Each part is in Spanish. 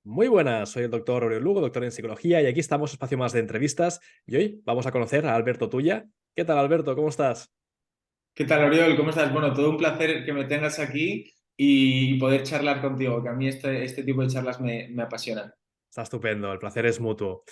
Muy buenas, soy el doctor Oriol Lugo, doctor en psicología, y aquí estamos, espacio más de entrevistas. Y hoy vamos a conocer a Alberto Tuya. ¿Qué tal, Alberto? ¿Cómo estás? ¿Qué tal, Oriol? ¿Cómo estás? Bueno, todo un placer que me tengas aquí y poder charlar contigo, que a mí este tipo de charlas me apasionan. Está estupendo, el placer es mutuo.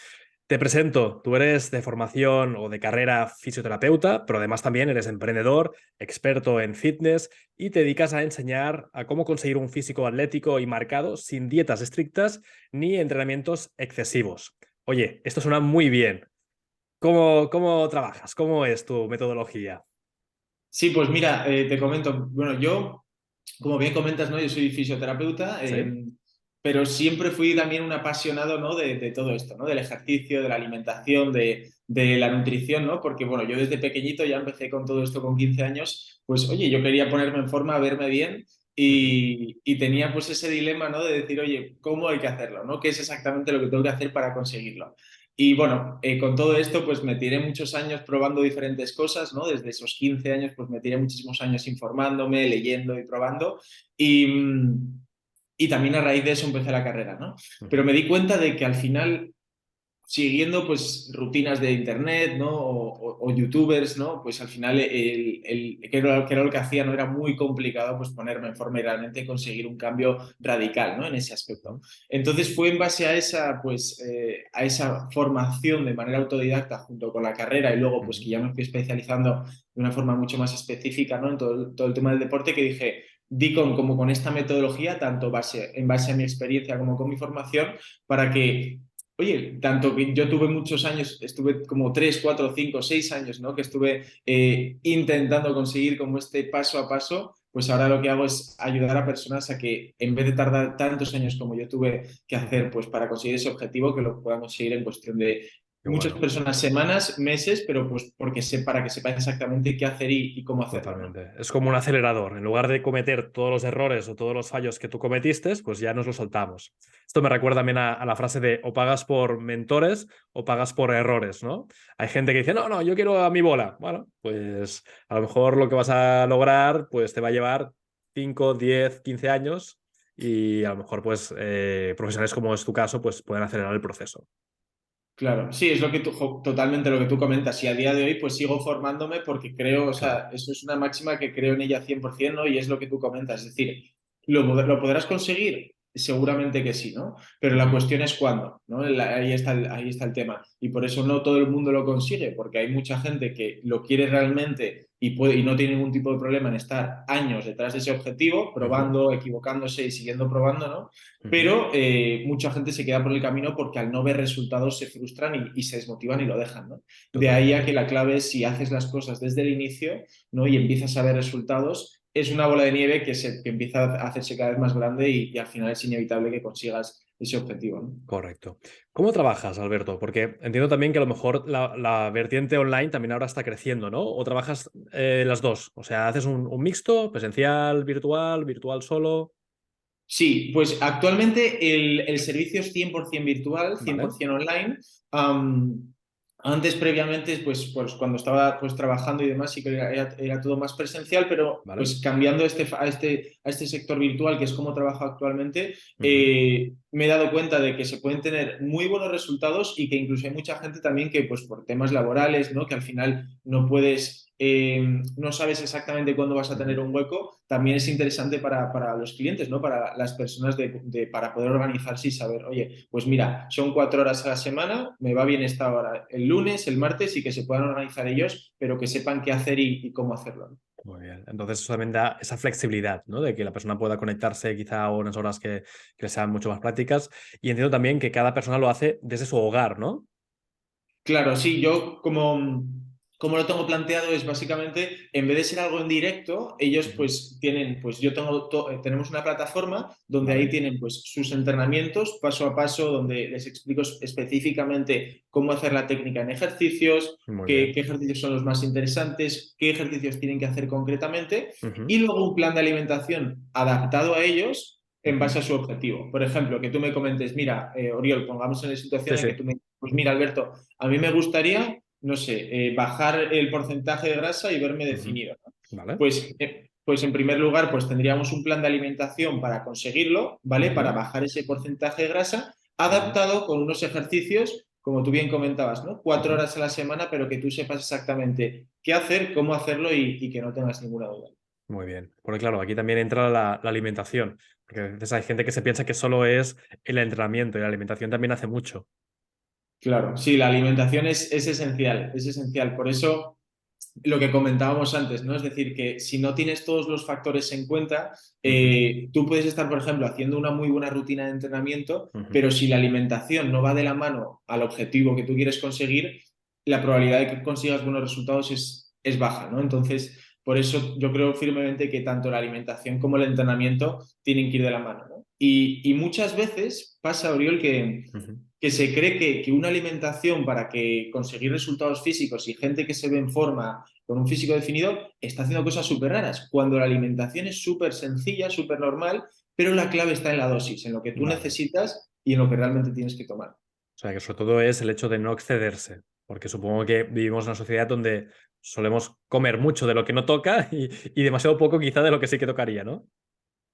Te presento, tú eres de formación o de carrera fisioterapeuta, pero además también eres emprendedor, experto en fitness y te dedicas a enseñar a cómo conseguir un físico atlético y marcado sin dietas estrictas ni entrenamientos excesivos. Oye, esto suena muy bien. ¿Cómo trabajas? ¿Cómo es tu metodología? Sí, pues mira, te comento, bueno, yo, como bien comentas, ¿no? Yo soy fisioterapeuta, ¿Sí? pero siempre fui también un apasionado, ¿no? de todo esto, ¿no? Del ejercicio, de la alimentación, de la nutrición, ¿no? Porque, bueno, yo desde pequeñito ya empecé con todo esto con 15 años, pues, oye, yo quería ponerme en forma, verme bien Ujú. y tenía pues ese dilema, ¿no? De decir, oye, ¿cómo hay que hacerlo, ¿no? ¿Qué es exactamente lo que tengo que hacer para conseguirlo? Y bueno, con todo esto, pues me tiré muchos años probando diferentes cosas, ¿no? Desde esos 15 años, pues me tiré muchísimos años informándome, leyendo y probando. Y, y también a raíz de eso empecé la carrera, ¿no? Pero Ujú. me di cuenta de que al final siguiendo pues rutinas de internet, ¿no? O youtubers, ¿no? Pues al final que era lo que hacía, ¿no? Era muy complicado pues ponerme en forma y realmente conseguir un cambio radical, ¿no? En ese aspecto. Entonces fue en base a esa, pues, a esa formación de manera autodidacta junto con la carrera y luego pues que Ujú. ya me fui especializando de una forma mucho más específica, ¿no? En todo el tema del deporte que dije, di como con esta metodología, tanto en base a mi experiencia como con mi formación, para que oye, tanto que yo tuve muchos años, estuve como 3, 4, 5, 6 años, ¿no? Que estuve intentando conseguir como este paso a paso, pues ahora lo que hago es ayudar a personas a que en vez de tardar tantos años como yo tuve que hacer, Ujú. pues para conseguir ese objetivo, que lo puedan conseguir en cuestión de Qué muchas bueno, personas, semanas, meses, pero pues para que sepan exactamente qué hacer y cómo hacerlo, ¿no? totalmente. Es como un acelerador. En lugar de cometer todos los errores o todos los fallos que tú cometiste, pues ya nos los soltamos. Esto me recuerda también a la frase de o pagas por mentores o pagas por errores, ¿no? Hay gente que dice, no, no, yo quiero a mi bola. Bueno, pues a lo mejor lo que vas a lograr, pues te va a llevar 5, 10, 15 años y a lo mejor, pues, profesionales como es tu caso, pues pueden acelerar el proceso. Claro, sí, es lo que totalmente lo que tú comentas. Y a día de hoy, pues sigo formándome porque creo, o Claro. sea, eso es una máxima que creo en ella 100%, ¿no? Y es lo que tú comentas. Es decir, ¿lo podrás conseguir? Seguramente que sí, ¿no? Pero la Ujú. cuestión es cuándo, ¿no? Ahí está el tema. Y por eso no todo el mundo lo consigue, porque hay mucha gente que lo quiere realmente y no tiene ningún tipo de problema en estar años detrás de ese objetivo, Ujú. probando, equivocándose y siguiendo probando, ¿no? Ujú. Pero mucha gente se queda por el camino porque al no ver resultados se frustran y se desmotivan y lo dejan, ¿no? De ahí a Totalmente. que la clave es si haces las cosas desde el inicio, ¿no? Y empiezas a ver resultados, es una bola de nieve que empieza a hacerse cada vez más grande y al final es inevitable que consigas ese objetivo, ¿no? Correcto. ¿Cómo trabajas, Alberto? Porque entiendo también que a lo mejor la vertiente online también ahora está creciendo, ¿no? ¿O trabajas las dos? O sea, ¿haces un mixto, presencial, virtual, virtual solo? Sí, pues actualmente el servicio es 100% virtual, Vale, 100% online. Antes, previamente, pues cuando estaba pues, trabajando y demás, sí que era todo más presencial, pero vale. pues cambiando a este sector virtual, que es como trabajo actualmente, Ujú. me he dado cuenta de que se pueden tener muy buenos resultados y que incluso hay mucha gente también que pues por temas laborales, ¿no? Que al final no puedes no sabes exactamente cuándo vas a tener Ujú. un hueco, también es interesante para los clientes, ¿no? Para las personas para poder organizarse y saber, oye, pues mira, son 4 horas a la semana, me va bien esta hora, el lunes, el martes y que se puedan organizar ellos, pero que sepan qué hacer y cómo hacerlo, ¿no? Muy bien. Entonces eso también da esa flexibilidad, ¿no? De que la persona pueda conectarse quizá a unas horas que le sean mucho más prácticas. Y entiendo también que cada persona lo hace desde su hogar, ¿no? Claro, sí, yo como lo tengo planteado es básicamente, en vez de ser algo en directo, ellos Ujú. pues tienen, pues tenemos una plataforma donde ahí Vale, tienen pues sus entrenamientos paso a paso, donde les explico específicamente cómo hacer la técnica en ejercicios, muy qué bien. ejercicios son los más interesantes, qué ejercicios tienen que hacer concretamente Ujú. y luego un plan de alimentación adaptado a ellos en Ujú. base a su objetivo. Por ejemplo, que tú me comentes, mira, Oriol, pongamos en la Sí, situación en sí. que tú me dices, pues mira, Alberto, a mí me gustaría, no sé, bajar el porcentaje de grasa y verme Ujú. definido, ¿no? Vale. Pues pues en primer lugar, pues tendríamos un plan de alimentación para conseguirlo, ¿vale? Para Ujú, bajar ese porcentaje de grasa, ujú, adaptado con unos ejercicios, como tú bien comentabas, ¿no? 4 ujú. horas a la semana, pero que tú sepas exactamente qué hacer, cómo hacerlo y que no tengas ninguna duda. Muy bien. Porque claro, aquí también entra la alimentación, porque a veces hay gente que se piensa que solo es el entrenamiento y la alimentación también hace mucho. Claro, sí, la alimentación es esencial, es esencial. Por eso lo que comentábamos antes, ¿no? Es decir, que si no tienes todos los factores en cuenta, Ujú, tú puedes estar, por ejemplo, haciendo una muy buena rutina de entrenamiento, ujú. pero si la alimentación no va de la mano al objetivo que tú quieres conseguir, la probabilidad de que consigas buenos resultados es baja, ¿no? Entonces, por eso yo creo firmemente que tanto la alimentación como el entrenamiento tienen que ir de la mano, ¿no? Y muchas veces pasa, Oriol, Ujú. que se cree que una alimentación para que conseguir resultados físicos y gente que se ve en forma con un físico definido está haciendo cosas súper raras, cuando la alimentación es súper sencilla, súper normal, pero la clave está en la dosis, en lo que tú Vale. necesitas y en lo que realmente tienes que tomar. O sea, que sobre todo es el hecho de no excederse, porque supongo que vivimos en una sociedad donde solemos comer mucho de lo que no toca y demasiado poco quizá de lo que sí que tocaría, ¿no?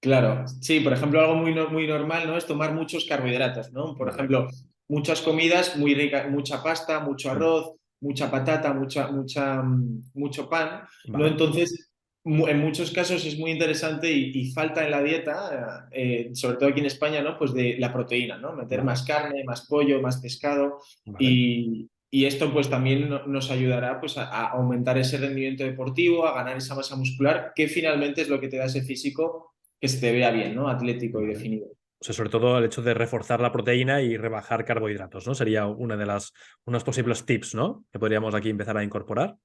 Claro, sí, por ejemplo, algo muy, muy normal, ¿no? Es tomar muchos carbohidratos, ¿no? Por Vale. ejemplo, muchas comidas muy ricas, mucha pasta, mucho Mm. arroz, mucha patata, mucho pan, ¿no? Vale. Entonces, en muchos casos es muy interesante y falta en la dieta, sobre todo aquí en España, ¿no? Pues de la proteína, ¿no? Meter Vale. más carne, más pollo, más pescado Vale. y esto pues también nos ayudará pues a aumentar ese rendimiento deportivo, a ganar esa masa muscular, que finalmente es lo que te da ese físico que se te vea bien, ¿no? Atlético y Vale. definido. O sea, sobre todo el hecho de reforzar la proteína y rebajar carbohidratos, ¿no? Sería una de las, unos posibles tips, ¿no? Que podríamos aquí empezar a incorporar.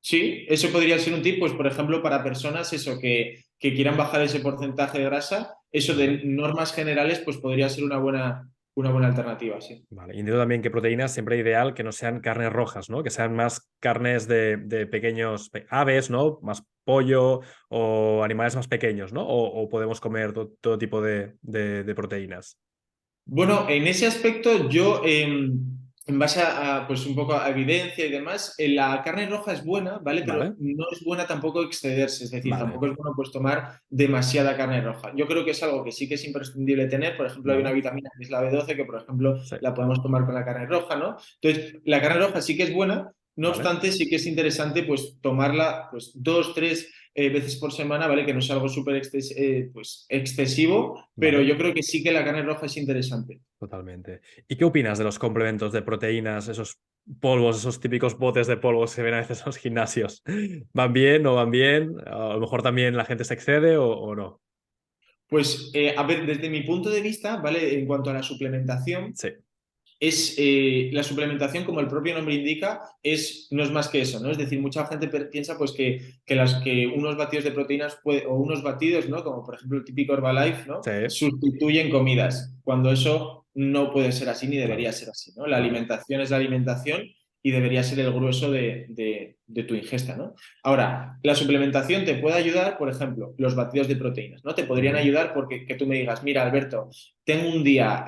Sí, eso podría ser un tip, pues por ejemplo, para personas eso que quieran bajar ese porcentaje de grasa, eso Vale. de normas generales, pues podría ser una buena alternativa, sí. Vale. Y entiendo también que proteínas siempre ideal que no sean carnes rojas, ¿no? Que sean más carnes de pequeños aves, ¿no? Más pollo o animales más pequeños, ¿no? O podemos comer todo tipo de proteínas. Bueno, en ese aspecto yo, en base pues un poco a evidencia y demás, la carne roja es buena, ¿vale? Pero Vale, no es buena tampoco excederse, es decir, vale, tampoco es bueno pues tomar demasiada carne roja. Yo creo que es algo que sí que es imprescindible tener, por ejemplo, hay una vale, vitamina que es la B12 que, por ejemplo, sí, la podemos tomar con la carne roja, ¿no? Entonces, la carne roja sí que es buena, no vale, obstante, sí que es interesante pues tomarla pues 2, 3 veces por semana, ¿vale? Que no es algo súper pues, excesivo, pero vale, yo creo que sí que la carne roja es interesante. totalmente. ¿Y qué opinas de los complementos de proteínas, esos polvos, esos típicos botes de polvos que se ven a veces en los gimnasios? ¿Van bien, no van bien? A lo mejor también la gente se excede o no. Pues, a ver, desde mi punto de vista, ¿vale? En cuanto a la suplementación, Sí, la suplementación, como el propio nombre indica, no es más que eso, ¿no? Es decir, mucha gente piensa pues que unos batidos de proteínas o unos batidos, ¿no? Como por ejemplo el típico Herbalife, ¿no? sí, Sustituyen comidas, cuando eso no puede ser así ni debería claro, ser así, ¿no? La vale. alimentación es la alimentación y debería ser el grueso de tu ingesta, ¿no? Ahora, la suplementación te puede ayudar, por ejemplo, los batidos de proteínas, ¿no? Te podrían Ujú, ayudar porque que tú me digas, mira, Alberto, tengo un día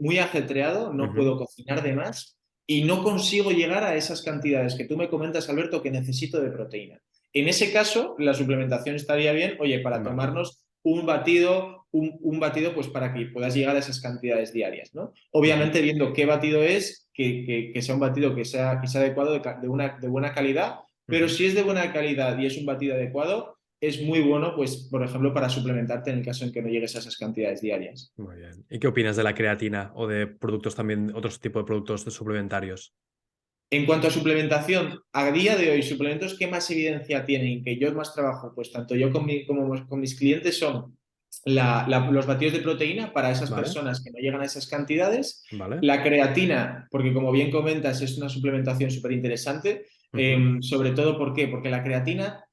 muy ajetreado, no ujú, puedo cocinar de más y no consigo llegar a esas cantidades que tú me comentas, Alberto, que necesito de proteína. En ese caso, la suplementación estaría bien, oye, para vale. tomarnos un batido, un batido, pues para que puedas llegar a esas cantidades diarias, ¿no? Ujú, Obviamente, viendo qué batido es, que sea un batido que sea adecuado, de buena calidad, pero ujú. si es de buena calidad y es un batido adecuado, es muy bueno, pues, por ejemplo, para suplementarte en el caso en que no llegues a esas cantidades diarias. Muy bien. ¿Y qué opinas de la creatina o de productos también, otros tipos de productos suplementarios? En cuanto a suplementación, a día de hoy, suplementos que más evidencia tienen y que yo más trabajo, pues tanto yo como con mis clientes son los batidos de proteína para esas Vale, personas que no llegan a esas cantidades, vale. la creatina, porque como bien comentas, es una suplementación súper interesante, Ujú, sobre todo ¿por qué? Porque la creatina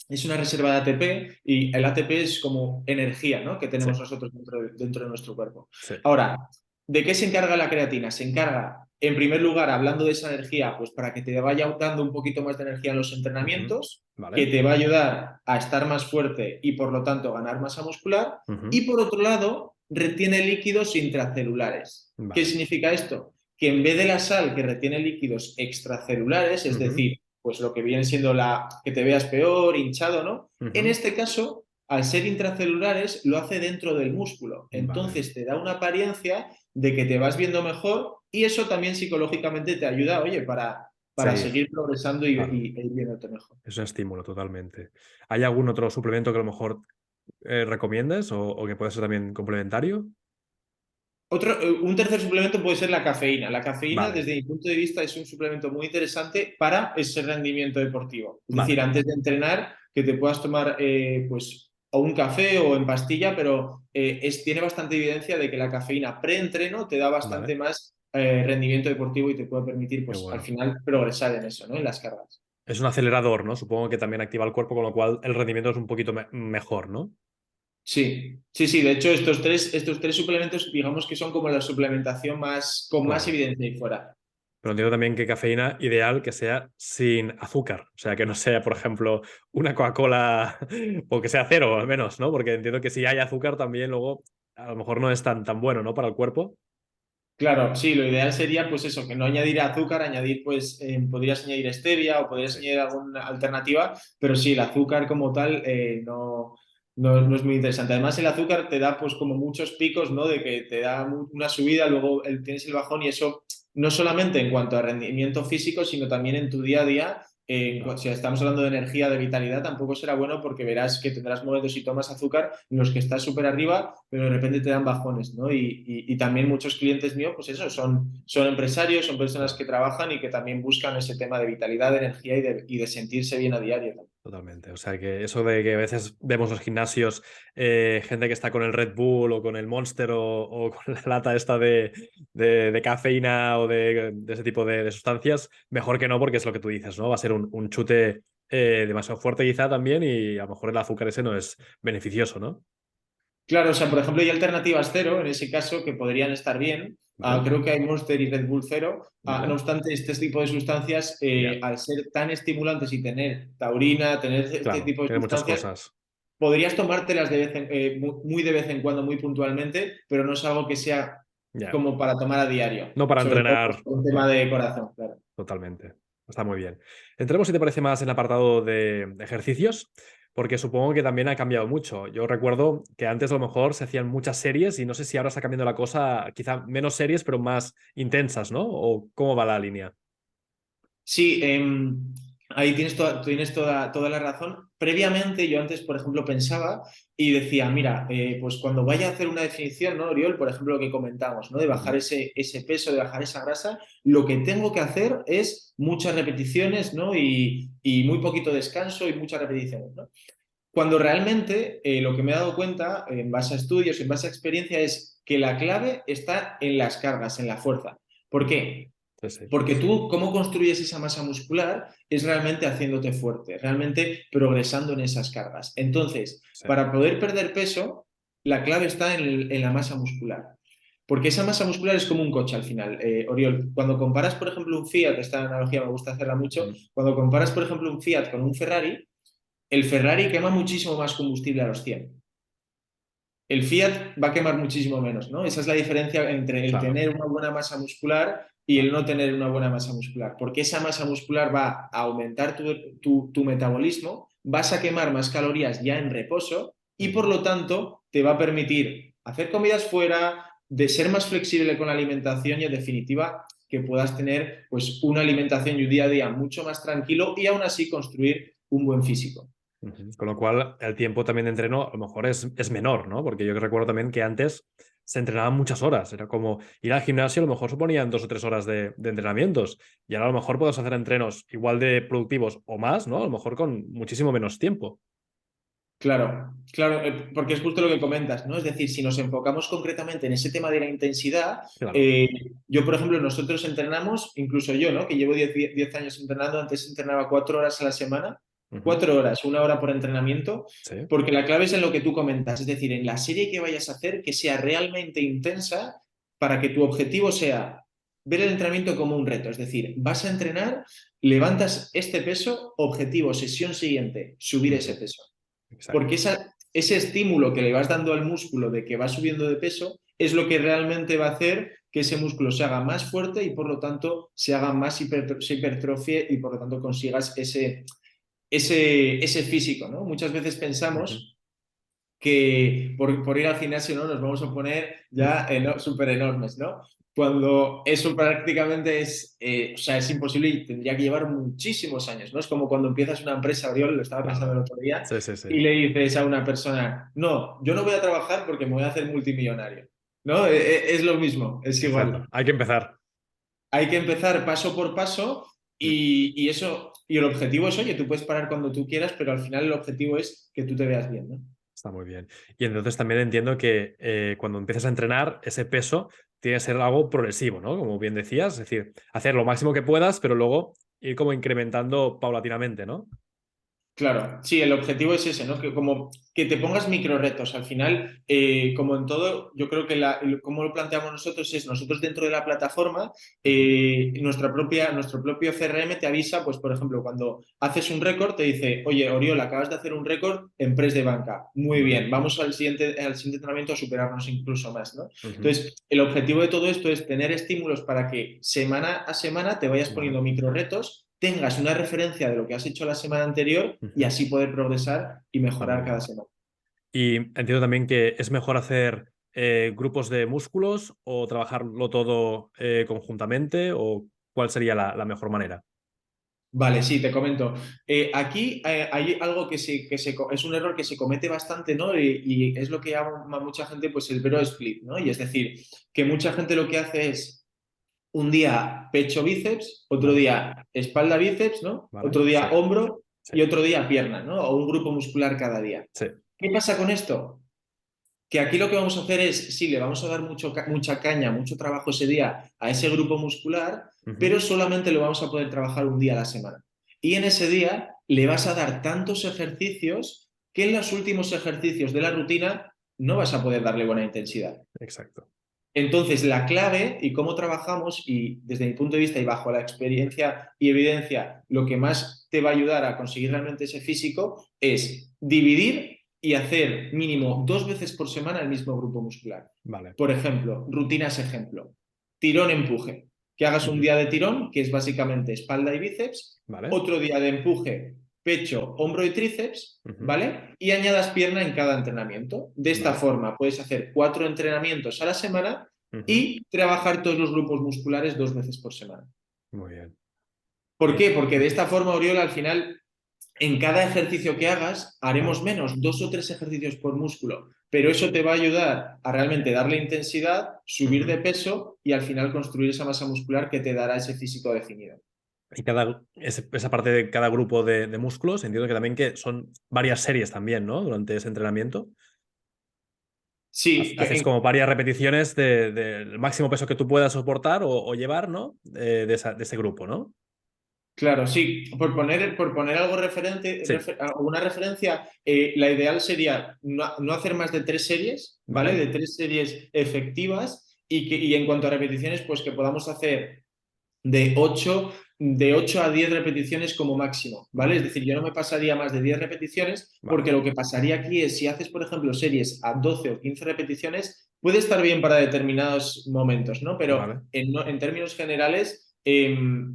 es una reserva de ATP y el ATP es como energía, ¿no? Que sí, tenemos nosotros dentro de nuestro cuerpo. sí. Ahora, ¿de qué se encarga la creatina? Se encarga, en primer lugar, hablando de esa energía, pues para que te vaya dando un poquito más de energía en los Ujú, entrenamientos, que vale. te va a ayudar a estar más fuerte y por lo tanto ganar masa muscular. Y Ujú, por otro lado, retiene líquidos intracelulares. ¿Qué vale. significa esto? Que en vez de la sal que retiene líquidos extracelulares, es Ujú, decir, pues lo que viene siendo que te veas peor, hinchado, ¿no? En Ujú. este caso, al ser intracelulares, lo hace dentro del músculo. Vale, Entonces te da una apariencia de que te vas viendo mejor y eso también psicológicamente te ayuda, oye, para seguir, seguir progresando y, claro. e ir viéndote mejor. Es un estímulo totalmente. ¿Hay algún otro suplemento que a lo mejor recomiendes o que pueda ser también complementario? Un tercer suplemento puede ser la cafeína. La cafeína, Vale, desde mi punto de vista, es un suplemento muy interesante para ese rendimiento deportivo. Es decir, vale, antes de entrenar, que te puedas tomar pues, o un café o en pastilla, pero tiene bastante evidencia de que la cafeína preentreno te da bastante vale. más rendimiento deportivo y te puede permitir, Qué pues, al bueno. final progresar en eso, ¿no? En las cargas. Es un acelerador, ¿no? Supongo que también activa el cuerpo, con lo cual el rendimiento es un poquito mejor, ¿no? Sí, sí, sí. De hecho, estos tres suplementos, digamos que son como la suplementación con más Claro. evidencia ahí fuera. Pero entiendo también que cafeína ideal que sea sin azúcar. O sea, que no sea, por ejemplo, una Coca-Cola o que sea cero al menos, ¿no? Porque entiendo que si hay azúcar también luego a lo mejor no es tan bueno, ¿no? Para el cuerpo. Claro, sí, lo ideal sería pues eso, que no añadir azúcar, añadir pues podrías añadir stevia o podrías Sí, añadir alguna alternativa, pero sí, el azúcar como tal no es muy interesante. Además el azúcar te da pues como muchos picos, ¿no? De que te da una subida, luego tienes el bajón y eso no solamente en cuanto a rendimiento físico, sino también en tu día a día. Si claro. estamos hablando de energía, de vitalidad, tampoco será bueno porque verás que tendrás momentos si tomas azúcar en los que estás súper arriba, pero de repente te dan bajones, ¿no? Y también muchos clientes míos, pues eso, son empresarios, son personas que Claro. trabajan y que también buscan ese tema de vitalidad, de energía y de sentirse bien a diario, ¿no? Totalmente. O sea, que eso de que a veces vemos los gimnasios, gente que está con el Red Bull o con el Monster o con la lata esta de cafeína o de ese tipo de sustancias, mejor que no, porque es lo que tú dices, ¿no? Va a ser un chute demasiado fuerte quizá también y a lo mejor el azúcar ese no es beneficioso, ¿no? Claro, o sea, por ejemplo, hay alternativas cero, en ese caso, que podrían estar bien. ¿Vale? Creo que hay Monster y Red Bull cero. No ¿Vale? obstante, este tipo de sustancias, Ya. al ser tan estimulantes y tener taurina, tener este Claro, tipo de tiene muchas sustancias, cosas. podrías tomártelas muy de vez en cuando, muy puntualmente, pero no es algo que sea Ya. como para tomar a diario, No para sobre todo pues, entrenar, por un tema ¿no? de corazón, claro. Totalmente. Está muy bien. Entremos, si te parece, más en el apartado de ejercicios, porque supongo que también ha cambiado mucho. Yo recuerdo que antes a lo mejor se hacían muchas series y no sé si ahora está cambiando la cosa, quizá menos series, pero más intensas, ¿no? ¿O cómo va la línea? Sí, ahí tienes toda la razón. Previamente, yo antes, por ejemplo, pensaba y decía, mira, pues cuando vaya a hacer una definición, ¿no, Oriol? Por ejemplo, lo que comentamos, ¿no? De bajar Ujú. ese peso, de bajar esa grasa, lo que tengo que hacer es muchas repeticiones, ¿no? Y muy poquito descanso y muchas repeticiones, ¿no? Cuando realmente lo que me he dado cuenta, en base a estudios, en base a experiencia, es que la clave está en las cargas, en la fuerza. ¿Por qué? Sí, sí. Porque tú, cómo construyes esa masa muscular es realmente haciéndote fuerte, realmente progresando en esas cargas. Entonces, Sí. para poder perder peso, la clave está en la masa muscular. Porque esa masa muscular es como un coche al final. Oriol, cuando comparas, por ejemplo, un Fiat, esta analogía me gusta hacerla mucho, Ujú. cuando comparas, por ejemplo, un Fiat con un Ferrari, el Ferrari quema muchísimo más combustible a los 100. El Fiat va a quemar muchísimo menos, ¿no? Esa es la diferencia entre el Claro, tener una buena masa muscular y el claro. no tener una buena masa muscular, porque esa masa muscular va a aumentar tu metabolismo, vas a quemar más calorías ya en reposo y por Ujú. lo tanto te va a permitir hacer comidas fuera, de ser más flexible con la alimentación y en definitiva que puedas tener pues una alimentación y un día a día mucho más tranquilo y aún así construir un buen físico. Ujú. Con lo cual, el tiempo también de entreno a lo mejor es menor, ¿no? Porque yo recuerdo también que antes se entrenaban muchas horas. Era como ir al gimnasio, a lo mejor suponían 2 o 3 horas de entrenamientos. Y ahora a lo mejor puedes hacer entrenos igual de productivos o más, ¿no? A lo mejor con muchísimo menos tiempo. Claro, claro, porque es justo lo que comentas, ¿no? Es decir, si nos enfocamos concretamente en ese tema de la intensidad, Claro. yo, por ejemplo, nosotros entrenamos, incluso yo, ¿no? Que llevo 10 años entrenando, antes entrenaba 4 horas a la semana, Ujú. 4 horas, 1 hora por entrenamiento, Sí. porque la clave es en lo que tú comentas, es decir, en la serie que vayas a hacer, que sea realmente intensa para que tu objetivo sea ver el entrenamiento como un reto, es decir, vas a entrenar, levantas este peso, objetivo, sesión siguiente, subir ese Ujú. peso. Porque Exacto. ese estímulo que le vas dando al músculo de que va subiendo de peso es lo que realmente va a hacer que ese músculo se haga más fuerte y por lo tanto se haga más se hipertrofie y por lo tanto consigas ese físico, ¿no? Muchas veces Ujú. pensamos que por ir al gimnasio, ¿no? Nos vamos a poner ya súper enormes, ¿no? Cuando eso prácticamente o sea, es imposible y tendría que llevar muchísimos años, ¿no? Es como cuando empiezas una empresa, Oriol, lo estaba pensando el Claro. otro día, Sí, sí, sí. y le dices a una persona, no, yo no voy a trabajar porque me voy a hacer multimillonario, ¿no? Es lo mismo, es Exacto. igual. Hay que empezar. Hay que empezar paso por paso Mm. y eso, y el objetivo es, oye, tú puedes parar cuando tú quieras, pero al final el objetivo es que tú te veas bien, ¿no? Está muy bien. Y entonces también entiendo que cuando empiezas a entrenar, ese peso tiene que ser algo progresivo, ¿no? Como bien decías, es decir, hacer lo máximo que puedas, pero luego ir como incrementando paulatinamente, ¿no? Claro, sí, el objetivo es ese, ¿no? Que como que te pongas micro retos. Al final, como en todo, yo creo que como lo planteamos nosotros es nosotros dentro de la plataforma, Ujú. nuestro propio CRM te avisa, pues por ejemplo, cuando haces un récord, te dice, oye, Oriol, acabas de hacer un récord en press de banca. Muy Vale. bien, vamos al siguiente entrenamiento a superarnos incluso más, ¿no? Ujú. Entonces, el objetivo de todo esto es tener estímulos para que semana a semana te vayas Vale. poniendo micro retos, tengas una referencia de lo que has hecho la semana anterior y Ujú. así poder progresar y Está muy mejorar cada bien. semana. Y entiendo también que es mejor hacer grupos de músculos o trabajarlo todo conjuntamente o cuál sería la mejor manera. Vale, sí, te comento. Aquí hay algo es un error que se comete bastante, ¿no? Y es lo que llama mucha gente, pues el bro split, ¿no? Y es decir, que mucha gente lo que hace es un día pecho bíceps, otro Vale, día espalda bíceps, ¿no? vale, Otro sí, día hombro sí, y otro día pierna, ¿no? O un grupo muscular cada día. sí. ¿Qué pasa con esto? Que aquí lo que vamos a hacer es, sí, le vamos a dar mucha caña, mucho trabajo ese día a ese grupo muscular, Ujú. pero solamente lo vamos a poder trabajar un día a la semana. Y en ese día le vas a dar tantos ejercicios que en los últimos ejercicios de la rutina no vas a poder darle buena intensidad. Exacto. Entonces, la clave y cómo trabajamos, y desde mi punto de vista y bajo la experiencia y evidencia, lo que más te va a ayudar a conseguir realmente ese físico es dividir y hacer mínimo 2 veces por semana el mismo grupo muscular. Vale. Por ejemplo, rutinas ejemplo, tirón-empuje. Que hagas un Ujú. día de tirón, que es básicamente espalda y bíceps, Vale. otro día de empuje, pecho, hombro y tríceps, Ujú. ¿vale? Y añadas pierna en cada entrenamiento. De esta Vale. forma puedes hacer 4 entrenamientos a la semana Ujú. y trabajar todos los grupos musculares 2 veces por semana. Muy bien. ¿Por Y qué? Porque de esta forma, Oriol, al final, en cada ejercicio que hagas, haremos vale, menos, 2 o 3 ejercicios por músculo, pero eso te va a ayudar a realmente darle intensidad, subir de ujú. peso y al final construir esa masa muscular que te dará ese físico definido. Y esa parte de cada grupo de músculos, entiendo que también que son varias series también, ¿no? Durante ese entrenamiento. Sí, Haces como varias repeticiones del máximo peso que tú puedas soportar o llevar, ¿no? De ese grupo, ¿no? claro, sí. Por poner algo Sí, alguna referencia, la ideal sería no hacer más de 3 series, ¿vale? vale, De 3 series efectivas y en cuanto a repeticiones, pues que podamos hacer de 8 a 10 repeticiones como máximo, ¿vale? Es vale, decir, yo no me pasaría más de 10 repeticiones vale, porque lo que pasaría aquí es si haces, por ejemplo, series a 12 o 15 repeticiones, puede estar bien para determinados momentos, ¿no? Pero vale, en términos generales,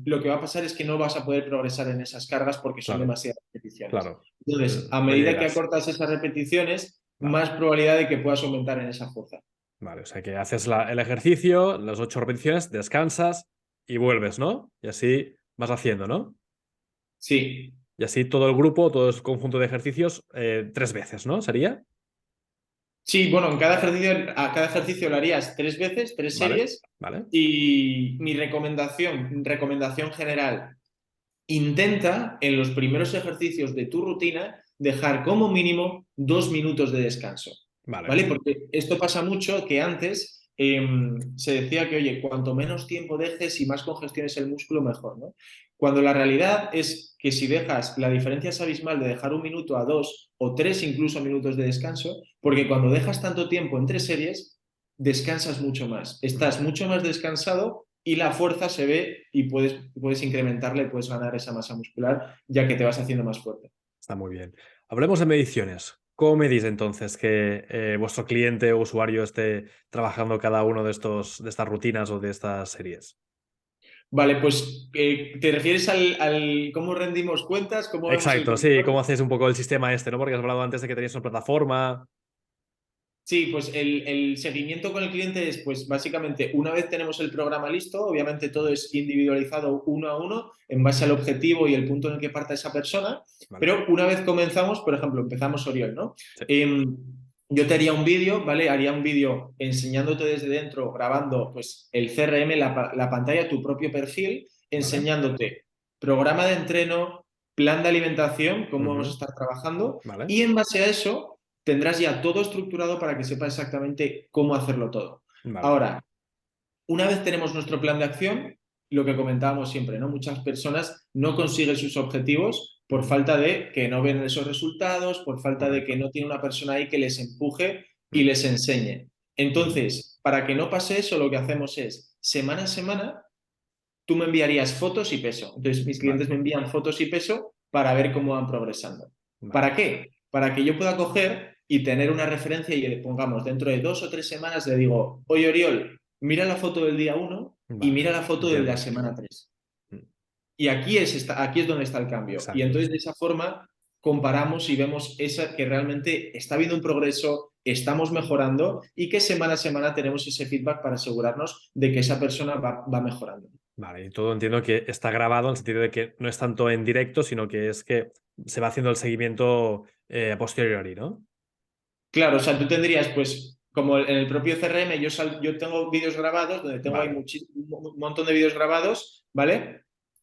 lo que va a pasar es que no vas a poder progresar en esas cargas porque son claro, demasiadas repeticiones. claro. Entonces, a No medida que llegas. acortas esas repeticiones, Vale, más probabilidad de que puedas aumentar en esa fuerza. vale. O sea que haces el ejercicio, las 8 repeticiones, descansas y vuelves, ¿no? Y así vas haciendo, ¿no? Sí, Y así todo el grupo, todo el conjunto de ejercicios, 3 veces, ¿no? ¿Sería? sí, bueno, a cada ejercicio lo harías 3 veces, tres Vale, series. vale, Y mi recomendación general, intenta en los primeros ejercicios de tu rutina dejar como mínimo 2 minutos de descanso. vale. ¿Vale? Porque esto pasa mucho que antes se decía que, oye, cuanto menos tiempo dejes y más congestión es el músculo, mejor, ¿no? Cuando la realidad es que si dejas, la diferencia es abismal de dejar 1 minuto a 2 o 3 incluso minutos de descanso, porque cuando dejas tanto tiempo entre series, descansas mucho más, estás Vale, mucho más descansado y la fuerza se ve y puedes incrementarla y puedes ganar esa masa muscular ya que te vas haciendo más fuerte. está muy bien. Hablemos de mediciones. ¿Cómo medís entonces que vuestro cliente o usuario esté trabajando cada uno de estas rutinas o de estas series? Vale, pues ¿te refieres al cómo rendimos cuentas? ¿Cómo vemos el Exacto, sí, ¿cómo control? hacéis un poco el sistema este, ¿no? Porque has hablado antes de que tenéis una plataforma. Sí, pues el seguimiento con el cliente es, pues básicamente, una vez tenemos el programa listo, obviamente todo es individualizado uno a uno en base al objetivo y el punto en el que parta esa persona, Vale, pero una vez comenzamos, por ejemplo, empezamos Oriol, ¿no? sí, Yo te haría un vídeo, ¿vale? Haría un vídeo enseñándote desde dentro, grabando pues el CRM, la pantalla, tu propio perfil, vale. enseñándote programa de entreno, plan de alimentación, cómo vamos a Ujú, estar trabajando, vale, y en base a eso tendrás ya todo estructurado para que sepas exactamente cómo hacerlo todo. vale. Ahora, una vez tenemos nuestro plan de acción, lo que comentábamos siempre, ¿no? Muchas personas no consiguen sus objetivos por Ujú, falta de que no ven esos resultados, por falta de que correcto. no tiene una persona ahí que les empuje y Mm, les enseñe. ujú, Entonces, para que no pase eso, lo que hacemos es, semana a semana, tú me enviarías fotos y peso. Entonces, mis vale, clientes me envían fotos y peso para ver cómo van progresando. vale, ¿Para qué? Para que yo pueda coger y tener una referencia y pongamos, dentro de 2 o 3 semanas le digo, oye Oriol, mira la foto del día 1 y vale. mira la foto de la Entiendo. semana 3. Mm, Y aquí es donde está el cambio. Y exacto. entonces de esa forma comparamos y vemos que realmente está habiendo un progreso, estamos mejorando y que semana a semana tenemos ese feedback para asegurarnos de que esa persona va mejorando. Vale, y todo entiendo que está grabado en el sentido de que no es tanto en directo, sino que es que se va haciendo el seguimiento a posteriori, ¿no? Claro, o sea, tú tendrías, pues, como en el propio CRM, yo tengo vídeos grabados, donde tengo ahí Vale. un montón de vídeos grabados, ¿vale?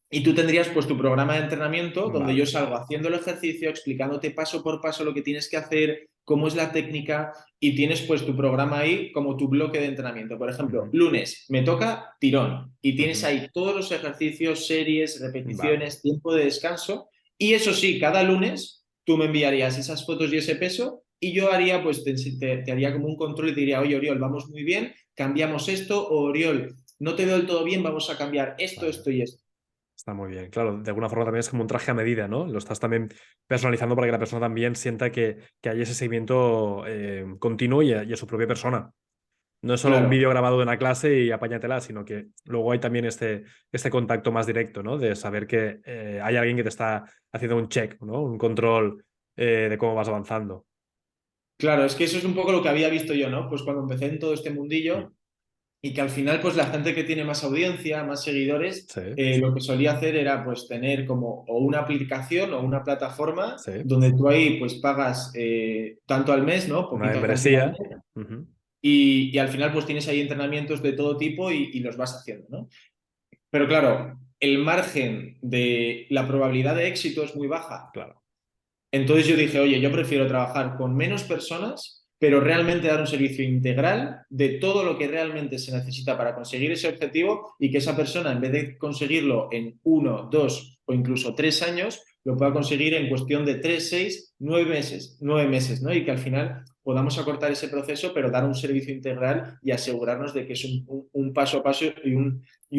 Y tú tendrías, pues, tu programa de entrenamiento, donde yo Vale. salgo haciendo el ejercicio, explicándote paso por paso lo que tienes que hacer, cómo es la técnica, y tienes, pues, tu programa ahí como tu bloque de entrenamiento. Por ejemplo, Ujú, lunes me toca tirón, y tienes ujú, ahí todos los ejercicios, series, vale. repeticiones, tiempo de descanso, y eso sí, cada lunes tú me enviarías esas fotos y ese peso y yo haría, pues te haría como un control y te diría, oye, Oriol, vamos muy bien, cambiamos esto, o Oriol, no te veo del todo bien, vamos a cambiar esto, Vale. esto y esto. Está muy bien. Claro, de alguna forma también es como un traje a medida, ¿no? Lo estás también personalizando para que la persona también sienta que hay ese seguimiento continuo y a su propia persona. No es solo un Claro, vídeo grabado de una clase y apáñatela, sino que luego hay también este contacto más directo, ¿no? De saber que hay alguien que te está haciendo un check, ¿no? Un control de cómo vas avanzando. claro, es que eso es un poco lo que había visto yo, ¿no? Pues cuando empecé en todo este Mm, mundillo y que al final, pues la gente que tiene más audiencia, más seguidores, sí, lo que solía hacer era pues tener como o una aplicación o una plataforma sí. donde tú ahí pues pagas tanto al mes, ¿no? Una Poquita cantidad al membresía. mes. Ujú, Y al final pues tienes ahí entrenamientos de todo tipo y los vas haciendo, ¿no? Pero claro, el margen de la probabilidad de éxito es muy baja. claro. Entonces yo dije, oye, yo prefiero trabajar con menos personas, pero realmente dar un servicio integral de todo lo que realmente se necesita para conseguir ese objetivo y que esa persona, en vez de conseguirlo en 1, 2 o incluso 3 años, lo pueda conseguir en cuestión de 3, 6, 9 meses, ¿no? Y que al final podamos acortar ese proceso, pero dar un servicio integral y asegurarnos de que es un paso a paso y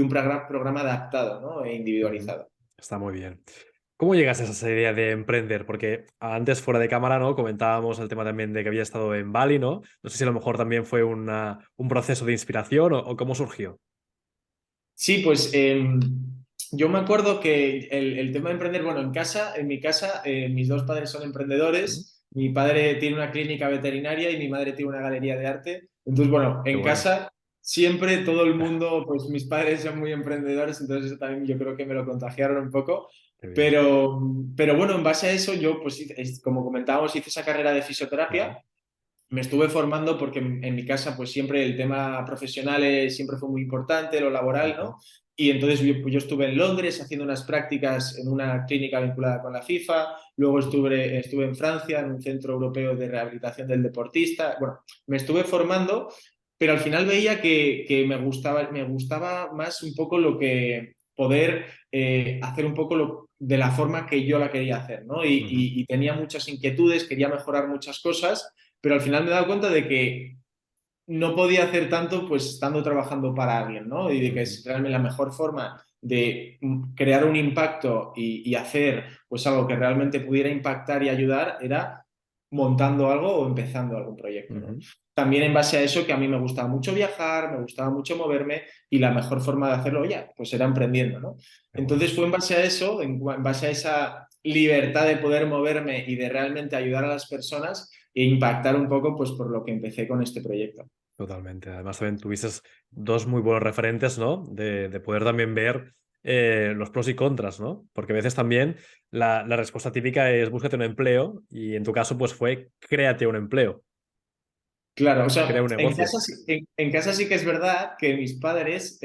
un programa adaptado, ¿no? E Ujú, individualizado. está muy bien. ¿Cómo llegas a esa idea de emprender? Porque antes, fuera de cámara, ¿no? Comentábamos el tema también de que había estado en Bali, ¿no? No sé si a lo mejor también fue un proceso de inspiración o cómo surgió. Sí, pues yo me acuerdo que el tema de emprender, bueno, en mi casa, mis dos padres son Mm, emprendedores. Mi padre tiene una clínica veterinaria y mi madre tiene una galería de arte. Entonces, bueno, qué en bueno. casa siempre todo el mundo, pues mis padres son muy emprendedores, entonces eso también yo creo que me lo contagiaron un poco. Qué bien. Pero bueno, en base a eso, yo, pues, como comentábamos, hice esa carrera de Ujú, fisioterapia. Me estuve formando porque en mi casa pues siempre el tema profesional siempre fue muy importante, lo laboral, ujú, ¿no? Y entonces yo estuve en Londres haciendo unas prácticas en una clínica vinculada con la FIFA, luego estuve en Francia en un centro europeo de rehabilitación del deportista. Bueno, me estuve formando, pero al final veía que me gustaba más un poco lo que poder hacer un poco de la forma que yo la quería hacer, ¿no? ujú, Y tenía muchas inquietudes, quería mejorar muchas cosas, pero al final me he dado cuenta de que no podía hacer tanto pues estando trabajando para alguien, ¿no? Y de que ujú. es realmente la mejor forma de crear un impacto y hacer pues algo que realmente pudiera impactar y ayudar era montando algo o empezando algún proyecto, ¿no? Ujú. También en base a eso que a mí me gustaba mucho viajar, me gustaba mucho moverme y la mejor forma de hacerlo, ya, pues era emprendiendo, ¿no? Qué Entonces bueno, fue en base a eso, en base a esa libertad de poder moverme y de realmente ayudar a las personas e impactar un poco, pues por lo que empecé con este proyecto. totalmente. Además, también tuviste dos muy buenos referentes, ¿no? De poder también ver los pros y contras, ¿no? Porque a veces también la respuesta típica es búscate un empleo y en tu caso, pues fue créate un empleo, Claro, o crea sea, un negocio. en casa sí que es verdad que mis padres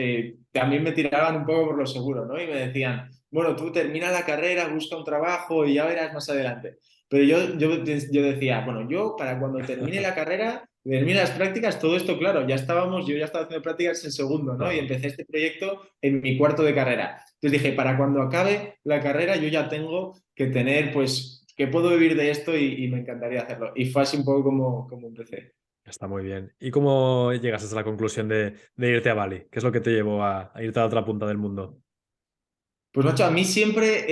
también me tiraban un poco por lo seguro, ¿no? Y me decían, bueno, tú termina la carrera, busca un trabajo y ya verás más adelante. Pero yo decía, bueno, yo para cuando termine la carrera, termine las prácticas, todo esto, claro, yo ya estaba haciendo prácticas en segundo, ¿no? Y Claro. empecé este proyecto en mi cuarto de carrera. Entonces dije, para cuando acabe la carrera, yo ya tengo que tener, pues, que puedo vivir de esto y me encantaría hacerlo. Y fue así un poco como empecé. Está muy bien. ¿Y cómo llegas a la conclusión de irte a Bali? ¿Qué es lo que te llevó a irte a la otra punta del mundo? Pues macho, a mí siempre,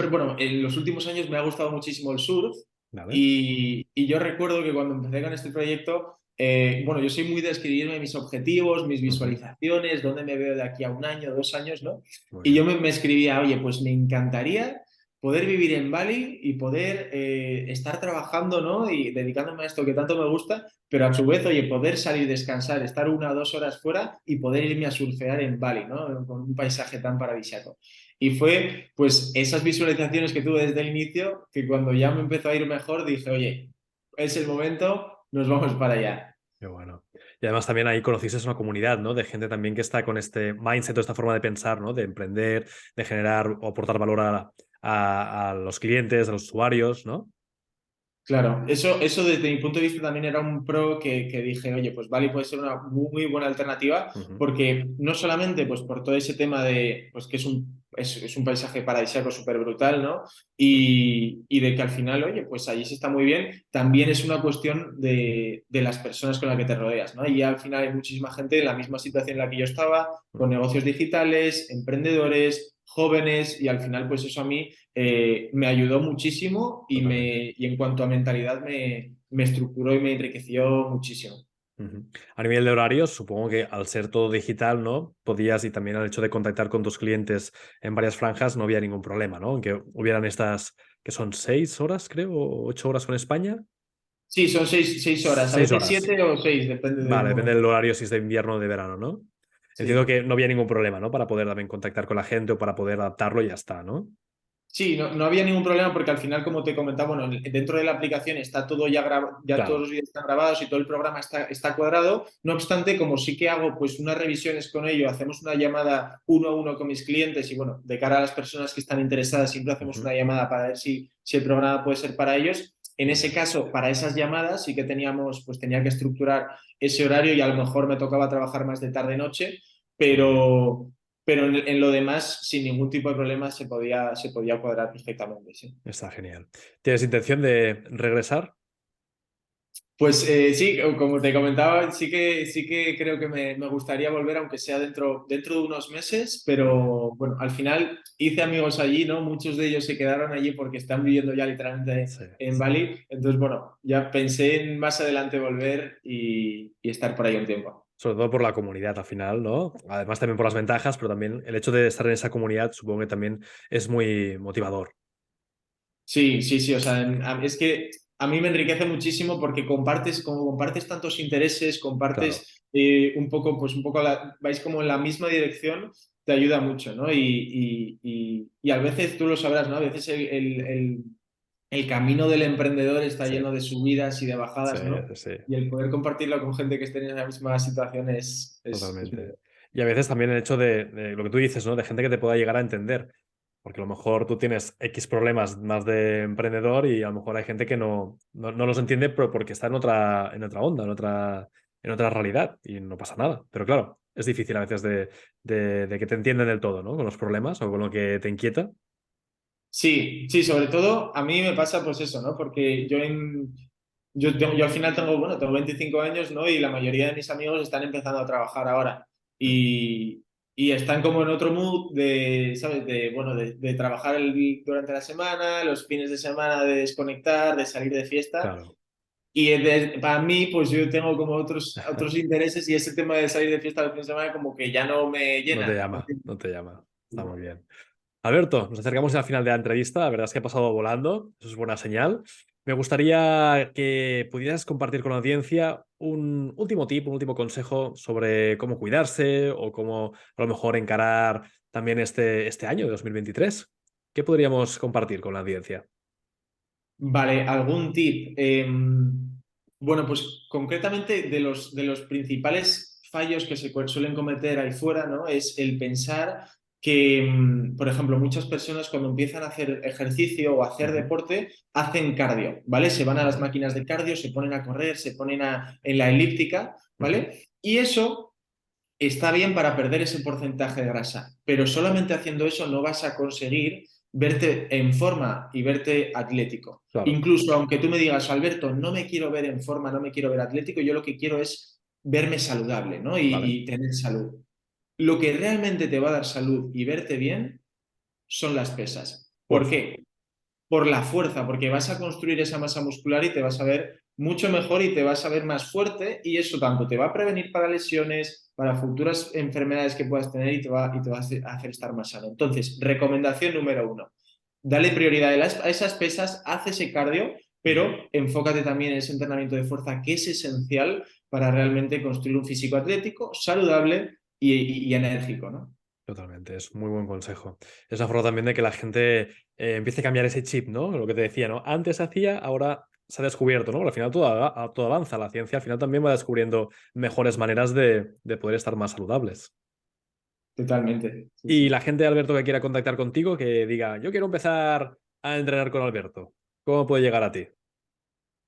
bueno, en los últimos años me ha gustado muchísimo el surf ¿Vale? y yo recuerdo que cuando empecé con este proyecto, bueno, yo soy muy de escribirme mis objetivos, mis Ujú. visualizaciones, dónde me veo de aquí a un año, 2 años, ¿no? Muy Y yo bien. me escribía, oye, pues me encantaría poder vivir en Bali y poder estar trabajando, ¿no? Y dedicándome a esto que tanto me gusta, pero a su vez, oye, poder salir, descansar, estar 1 o 2 horas fuera y poder irme a surfear en Bali, ¿no? Con un paisaje tan paradisíaco. Y fue, pues, esas visualizaciones que tuve desde el inicio, que cuando ya me empezó a ir mejor, dije, oye, es el momento, nos vamos para allá. Qué bueno. Y además también ahí conociste una comunidad, ¿no? De gente también que está con este mindset o esta forma de pensar, ¿no? De emprender, de generar o aportar valor a los clientes, a los usuarios, ¿no? Claro, eso desde mi punto de vista también era un pro que dije, oye, pues Bali puede ser una muy buena alternativa Ujú. porque no solamente pues por todo ese tema de pues que es un paisaje paradisíaco súper brutal, ¿no? Y de que al final, oye, pues allí se está muy bien, también es una cuestión de las personas con las que te rodeas, ¿no? Y al final hay muchísima gente en la misma situación en la que yo estaba, con Ujú. negocios digitales, emprendedores, jóvenes, y al final pues eso a mí me ayudó muchísimo Totalmente. y en cuanto a mentalidad me estructuró y me enriqueció muchísimo. Ujú. A nivel de horarios, supongo que al ser todo digital, ¿no? Podías, y también el hecho de contactar con tus clientes en varias franjas, no había ningún problema, ¿no? Aunque hubieran estas, que son 6 horas, creo, o 8 horas con España. Sí, son 6 horas, a Seis veces horas. 7 o 6, depende del Vale, depende momento. del horario si es de invierno o de verano, ¿no? Entiendo Sí. que no había ningún problema, ¿no? Para poder también contactar con la gente o para poder adaptarlo y ya está, ¿no? Sí, no había ningún problema porque al final, como te comentaba, bueno, dentro de la aplicación está todo ya todos Claro. los vídeos están grabados y todo el programa está cuadrado. No obstante, como sí que hago pues unas revisiones con ello, hacemos una llamada 1 a 1 con mis clientes y bueno, de cara a las personas que están interesadas, siempre hacemos Ujú. una llamada para ver si el programa puede ser para ellos. En Muy ese bien. caso, para esas llamadas sí que pues tenía que estructurar ese horario y a lo mejor me tocaba trabajar más de tarde-noche, Muy bien. pero en lo demás, sin ningún tipo de problema, se podía cuadrar perfectamente, sí. Está genial. ¿Tienes intención de regresar? Pues sí, como te comentaba, sí que creo que me gustaría volver, aunque sea dentro de unos meses, Muy bien. pero bueno, al final hice amigos allí, ¿no? Muchos de ellos se quedaron allí porque están viviendo ya literalmente Sí. en Bali. Entonces, bueno, ya pensé en más adelante volver y estar por ahí un tiempo. Sobre todo por la comunidad al final, ¿no? Además también por las ventajas, pero también el hecho de estar en esa comunidad supongo que también es muy motivador. Sí, sí, sí, o sea, es que a mí me enriquece muchísimo porque como compartes tantos intereses, Claro. compartes pues un poco vais como en la misma dirección, te ayuda mucho, ¿no? Y a veces tú lo sabrás, ¿no? A veces el camino del emprendedor está Sí, lleno de subidas y de sí, bajadas, ¿no? sí, Y el poder compartirlo con gente que esté en la misma situación es muy totalmente. bueno. Y a veces también el hecho de lo que tú dices, ¿no? De gente que te pueda llegar a entender. Porque a lo mejor tú tienes X problemas más de emprendedor y a lo mejor hay gente que no los entiende, pero porque está en otra onda, en otra realidad y no pasa nada. Pero claro, es difícil a veces de que te entiendan del todo, ¿no? Con los problemas o con lo que te inquieta. Sí, sí, sobre todo a mí me pasa pues eso, ¿no? Porque yo al final tengo 25 años, ¿no? Y la mayoría de mis amigos están empezando a trabajar ahora. Mm. y están como en otro mood de, ¿sabes? De, bueno, de trabajar durante la semana, los fines de semana de desconectar, de salir de fiesta. Claro, Y para mí, pues yo tengo como otros intereses y ese tema de salir de fiesta los fines de semana como que ya no me no te llena. llama, no te llama. Está muy bien. Alberto, nos acercamos al final de la entrevista. La verdad es que ha pasado volando. Eso es buena señal. Me gustaría que pudieras compartir con la audiencia un último tip, un último consejo sobre cómo cuidarse o cómo a lo mejor encarar también este año de 2023. ¿Qué podríamos compartir con la audiencia? Vale, algún tip. Bueno, pues concretamente de los principales fallos que se suelen cometer ahí fuera, ¿no? Es el pensar que, por ejemplo, muchas personas cuando empiezan a hacer ejercicio o a hacer Ujú, deporte, hacen cardio, ¿vale? Se van a las vale. máquinas de cardio, se ponen a correr, se ponen en la elíptica, Ujú, ¿vale? Y eso está bien para perder ese porcentaje de grasa, pero solamente haciendo eso no vas a conseguir verte en forma y verte atlético. claro, Incluso aunque tú me digas, Alberto, no me quiero ver en forma, no me quiero ver atlético, yo lo que quiero es verme saludable, ¿no? vale. Y tener salud. Lo que realmente te va a dar salud y verte bien son las pesas. ¿Por Fuerza. qué? Por la fuerza, porque vas a construir esa masa muscular y te vas a ver mucho mejor y te vas a ver más fuerte y eso tanto te va a prevenir para lesiones, para futuras enfermedades que puedas tener y te va a hacer estar más sano. Entonces, recomendación número uno, dale prioridad a esas pesas, haz ese cardio, Ujú, pero enfócate también en ese entrenamiento de fuerza que es esencial para realmente construir un físico atlético, saludable y enérgico, ¿no? totalmente, es un muy buen consejo. Es una forma también de que la gente empiece a cambiar ese chip, ¿no? Lo que te decía, ¿no? Antes hacía, ahora se ha descubierto, ¿no? Al final todo avanza, la ciencia al final también va descubriendo mejores maneras de poder estar más saludables. Totalmente. Sí, Y sí. la gente, Alberto, que quiera contactar contigo, que diga, yo quiero empezar a entrenar con Alberto, ¿cómo puede llegar a ti?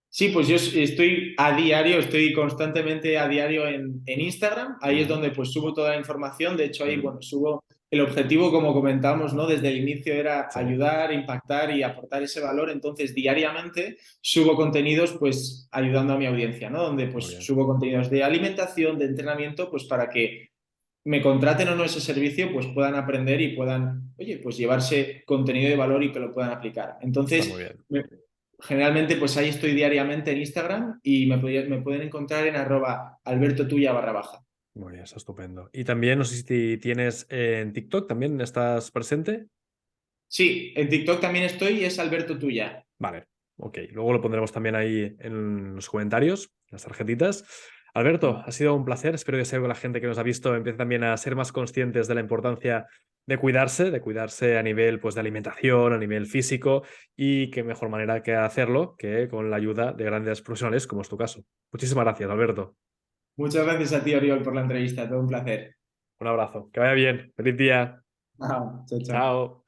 Sí, pues yo estoy a diario, estoy constantemente a diario en Instagram. Ahí es Ujú, donde pues subo toda la información. De hecho, ahí, ujú, bueno, subo el objetivo, como comentamos, ¿no? Desde el inicio era sí, ayudar, impactar y aportar ese valor. Entonces, diariamente subo contenidos, pues, ayudando a mi audiencia, ¿no? Donde, muy pues, bien, subo contenidos de alimentación, de entrenamiento, pues, para que me contraten o no ese servicio, pues puedan aprender y puedan, oye, pues llevarse contenido de valor y que lo puedan aplicar. está muy Entonces, bien. generalmente, pues ahí estoy diariamente en Instagram y me pueden encontrar en @albertotuya_baja. Muy bien, está estupendo. Y también, no sé si tienes en TikTok, ¿también estás presente? Sí, en TikTok también estoy y es Alberto Tuya. Vale, ok. Luego lo pondremos también ahí en los comentarios, las tarjetitas. Alberto, ha sido un placer. Espero que sea que la gente que nos ha visto empiece también a ser más conscientes de la importancia de cuidarse a nivel pues, de alimentación, a nivel físico, y qué mejor manera que hacerlo que con la ayuda de grandes profesionales, como es tu caso. Muchísimas gracias, Alberto. Muchas gracias a ti, Oriol, por la entrevista. Todo un placer. Un abrazo. Que vaya bien. Feliz día. Chao, chao. Chao. Chao.